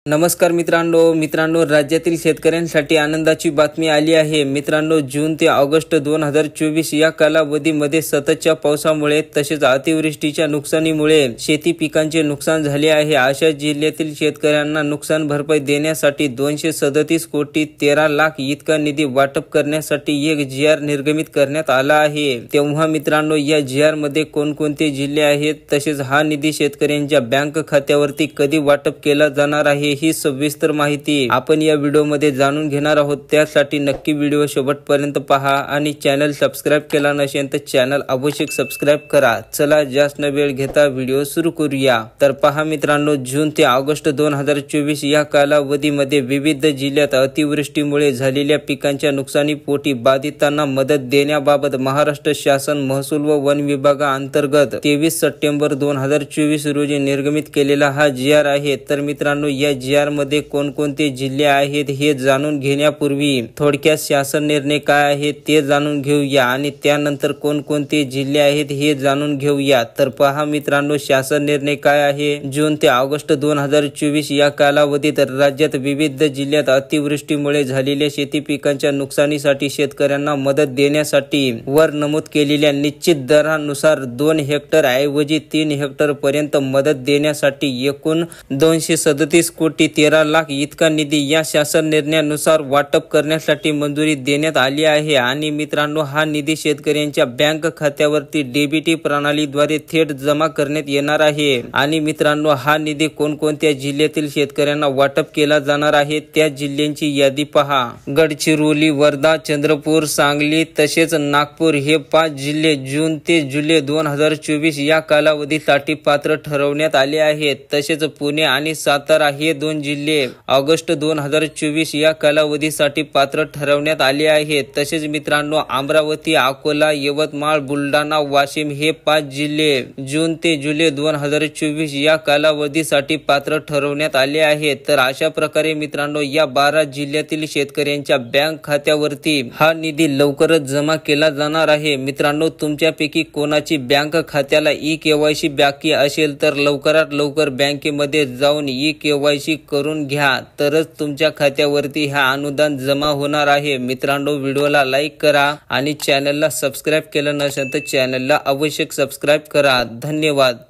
नमस्कार मित्रांनो राज्यातील शेतकऱ्यांसाठी आनंदाची बातमी आली आहे। मित्रांनो, जून ते ऑगस्ट 2024 या कालावधीमध्ये सततच्या पावसामुळे तसेच अतिवृष्टीच्या नुकसानीमुळे शेती पिकांचे नुकसान झाले आहे। अशा जिल्ह्यातील शेतकऱ्यांना नुकसान भरपाई देण्यासाठी 237 कोटी 13 लाख इतका निधी वाटप करण्यासाठी एक GR निर्गमित करण्यात आला आहे। तेव्हा मित्रांनो, या GR मध्ये कोणकोणते जिल्हे आहेत तसेच हा निधी शेतकऱ्यांच्या बँक खात्यावरती कधी वाटप केला जाणार आहे ही सविस्तर माहिती आपण या व्हिडिओमध्ये जाणून घेणार आहोत। त्यासाठी नक्की व्हिडिओ शेवटपर्यंत पहा आणि चॅनल सबस्क्राइब केला नसेल तर चॅनल अवश्य सबस्क्राइब करा। चला जास्त न वेळ घेता व्हिडिओ सुरू करूया। तर पहा मित्रांनो, जून ते ऑगस्ट 2024 या कालावधीमध्ये विविध जिल्ह्यात अतिवृष्टीमुळे झालेल्या पिकांच्या नुकसानीपोटी बाधितांना मदत देण्याबाबत महाराष्ट्र शासन महसूल व वन विभागाअंतर्गत 23 सप्टेंबर 2024 रोजी निर्गमित केलेला हा GR आहे। तर मित्रांनो, या GR मध्ये कोणकोणते जिल्हे आहेत हे जाणून घेण्यापूर्वी थोडक्यात शासन निर्णय काय आहे ते जाणून घेऊया आणि त्यानंतर कोणकोणते जिल्हे आहेत हे जाणून घेऊया। तर पहा मित्रांनो, शासन निर्णय काय आहे। जून ते ऑगस्ट 2024 या कालावधीत राज्यात विविध जिल्ह्यात अतिवृष्टीमुळे झालेल्या शेती पिकांच्या नुकसानीसाठी शेतकऱ्यांना मदत देण्यासाठी वर नमूद केलेल्या निश्चित दरानुसार 2 हेक्टर ऐवजी 3 हेक्टर पर्यंत मदत देण्यासाठी एकूण 237 कोटी 13 लाख इतका निधी या शासन निर्णयानुसार वाटप करण्यासाठी मंजुरी देण्यात आली आहे। आणि मित्रांनो, हा निधी शेतकऱ्यांच्या बँक खात्यावरती DBT प्रणालीद्वारे थेट जमा करण्यात येणार आहे। आणि मित्रांनो, हा निधी कोणकोणत्या जिल्ह्यातील शेतकऱ्यांना वाटप केला जाणार आहे त्या जिल्ह्यांची यादी पहा। गडचिरोली, वर्धा, चंद्रपूर, सांगली तसेच नागपूर हे 5 जिल्हे जून ते जुलै 2024 या कालावधीसाठी पात्र ठरवण्यात आले आहेत। तसेच पुणे आणि सातारा हे 2 जिल्हे ऑगस्ट 2024 या कालावधीसाठी पात्र ठरवण्यात आले आहेत। तसेच मित्रांनो, अमरावती, अकोला, यवतमाळ, बुलढाणा, वाशिम हे 5 जिल्हे जून ते जुलै 2024 या कालावधीसाठी पात्र ठरवण्यात आले आहेत। तर अशा प्रकारे मित्रांनो, या 12 जिल्ह्यातील शेतकऱ्यांच्या बँक खात्यावरती हा निधी लवकरच जमा केला जाणार आहे। मित्रांनो, तुमच्यापैकी कोणाची बँक खात्याला e-KYC बाकी असेल तर लवकरात लवकर बँकेमध्ये जाऊन e-KYC करून घ्या, तरच तुमच्या खात्यावरती हा अनुदान जमा होणार आहे। मित्रांनो, व्हिडिओला लाईक करा आणि चॅनलला सबस्क्राइब केलं नसेल तर चॅनलला अवश्य सबस्क्राइब करा। धन्यवाद।